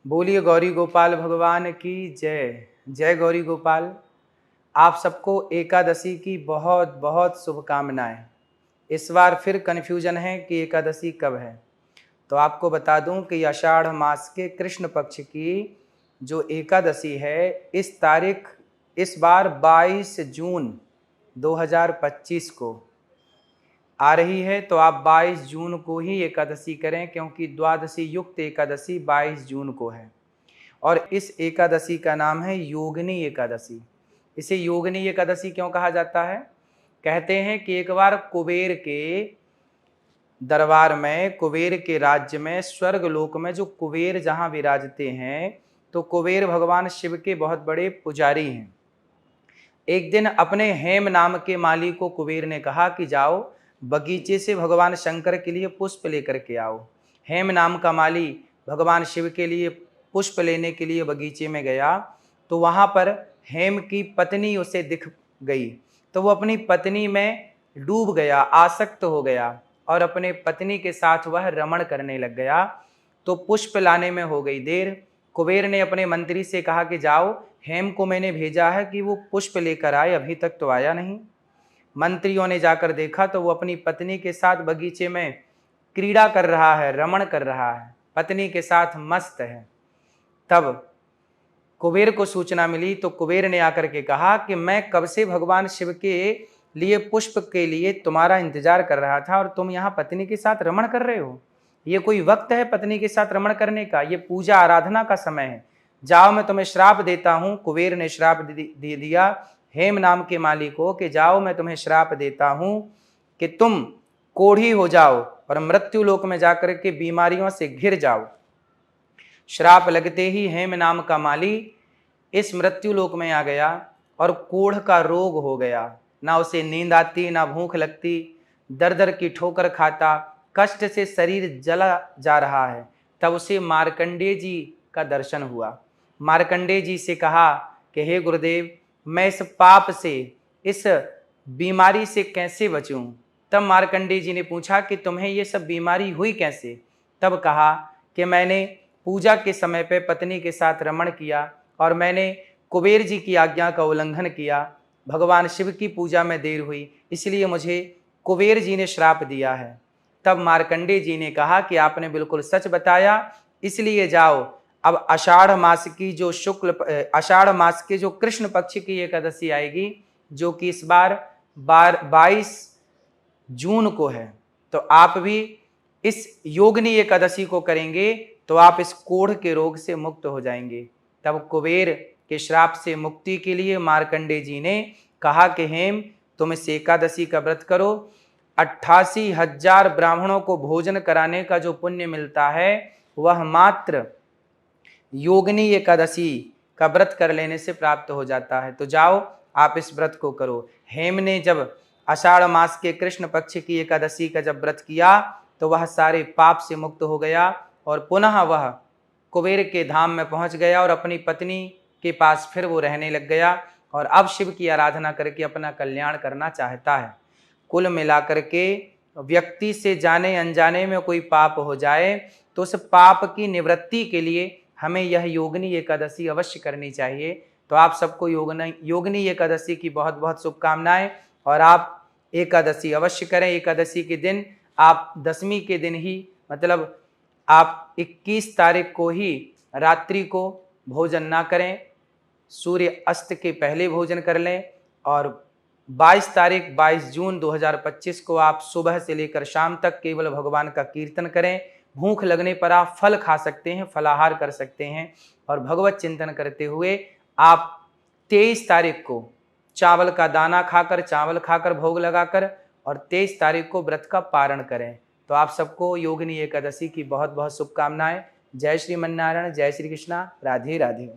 बोलिए गौरी गोपाल भगवान की जय। जय गौरी गोपाल। आप सबको एकादशी की बहुत बहुत शुभकामनाएं। इस बार फिर कन्फ्यूजन है कि एकादशी कब है, तो आपको बता दूं कि आषाढ़ मास के कृष्ण पक्ष की जो एकादशी है इस तारीख इस बार 22 जून 2025 को आ रही है। तो आप 22 जून को ही एकादशी करें, क्योंकि द्वादशी युक्त एकादशी 22 जून को है और इस एकादशी का नाम है योगिनी एकादशी। इसे योगिनी एकादशी क्यों कहा जाता है? कहते हैं कि एक बार कुबेर के दरबार में, कुबेर के राज्य में, स्वर्ग लोक में जो कुबेर जहाँ विराजते हैं, तो कुबेर भगवान शिव के बहुत बड़े पुजारी हैं। एक दिन अपने हेम नाम के माली को कुबेर ने कहा कि जाओ बगीचे से भगवान शंकर के लिए पुष्प लेकर के आओ। हेम नाम का माली भगवान शिव के लिए पुष्प लेने के लिए बगीचे में गया, तो वहाँ पर हेम की पत्नी उसे दिख गई। तो वो अपनी पत्नी में डूब गया, आसक्त हो गया और अपने पत्नी के साथ वह रमण करने लग गया। तो पुष्प लाने में हो गई देर। कुबेर ने अपने मंत्री से कहा कि जाओ, हेम को मैंने भेजा है कि वो पुष्प लेकर आए, अभी तक तो आया नहीं। मंत्रियों ने जाकर देखा तो वो अपनी पत्नी के साथ बगीचे में क्रीड़ा कर रहा है, रमण कर रहा है, पत्नी के साथ मस्त है। तब कुबेर को सूचना मिली तो कुबेर ने आकर के कहा कि मैं कब से भगवान शिव के लिए पुष्प के लिए तुम्हारा इंतजार कर रहा था और तुम यहाँ पत्नी के साथ रमण कर रहे हो। ये कोई वक्त है पत्नी के साथ रमण करने का? ये पूजा आराधना का समय है। जाओ, मैं तुम्हें श्राप देता हूँ। कुबेर ने श्राप दे दिया हेम नाम के माली को कि जाओ, मैं तुम्हें श्राप देता हूँ कि तुम कोढ़ी हो जाओ और मृत्यु लोक में जाकर के बीमारियों से घिर जाओ। श्राप लगते ही हेम नाम का माली इस मृत्यु लोक में आ गया और कोढ़ का रोग हो गया। ना उसे नींद आती, ना भूख लगती, दर दर की ठोकर खाता, कष्ट से शरीर जला जा रहा है। तब उसे मार्कंडेय जी का दर्शन हुआ। मार्कंडेय जी से कहा कि हे गुरुदेव, मैं इस पाप से, इस बीमारी से कैसे बचूं? तब मार्कंडेय जी ने पूछा कि तुम्हें ये सब बीमारी हुई कैसे? तब कहा कि मैंने पूजा के समय पे पत्नी के साथ रमण किया और मैंने कुबेर जी की आज्ञा का उल्लंघन किया। भगवान शिव की पूजा में देर हुई, इसलिए मुझे कुबेर जी ने श्राप दिया है। तब मार्कंडेय जी ने कहा कि आपने बिल्कुल सच बताया, इसलिए जाओ, अब आषाढ़ मास की जो आषाढ़ मास के जो कृष्ण पक्ष की एकादशी आएगी, जो कि इस बार 22 जून को है, तो आप भी इस योगिनी एकादशी को करेंगे तो आप इस कोढ़ के रोग से मुक्त हो जाएंगे। तब कुबेर के श्राप से मुक्ति के लिए मार्कंडेय जी ने कहा कि हेम, तुम इस एकादशी का व्रत करो। 88,000 ब्राह्मणों को भोजन कराने का जो पुण्य मिलता है वह मात्र योगिनी एकादशी का व्रत कर लेने से प्राप्त हो जाता है। तो जाओ, आप इस व्रत को करो। हेम ने जब आषाढ़ मास के कृष्ण पक्ष की एकादशी का जब व्रत किया तो वह सारे पाप से मुक्त हो गया और पुनः वह कुबेर के धाम में पहुंच गया और अपनी पत्नी के पास फिर वो रहने लग गया और अब शिव की आराधना करके अपना कल्याण करना चाहता है। कुल मिलाकर के व्यक्ति से जाने अनजाने में कोई पाप हो जाए तो उस पाप की निवृत्ति के लिए हमें यह योगिनी एकादशी अवश्य करनी चाहिए। तो आप सबको योगिनी एकादशी की बहुत बहुत शुभकामनाएं और आप एकादशी अवश्य करें। एकादशी के दिन आप दशमी के दिन ही, मतलब आप 21 तारीख को ही रात्रि को भोजन ना करें, सूर्य अस्त के पहले भोजन कर लें और 22 जून 2025 को आप सुबह से लेकर शाम तक केवल भगवान का कीर्तन करें। भूख लगने पर आप फल खा सकते हैं, फलाहार कर सकते हैं और भगवत चिंतन करते हुए आप 23 तारीख को चावल का दाना खाकर, चावल खाकर भोग लगाकर और 23 तारीख को व्रत का पारण करें। तो आप सबको योगिनी एकादशी की बहुत बहुत शुभकामनाएं। जय श्रीमन्नारायण, जय श्री कृष्णा, राधे राधे।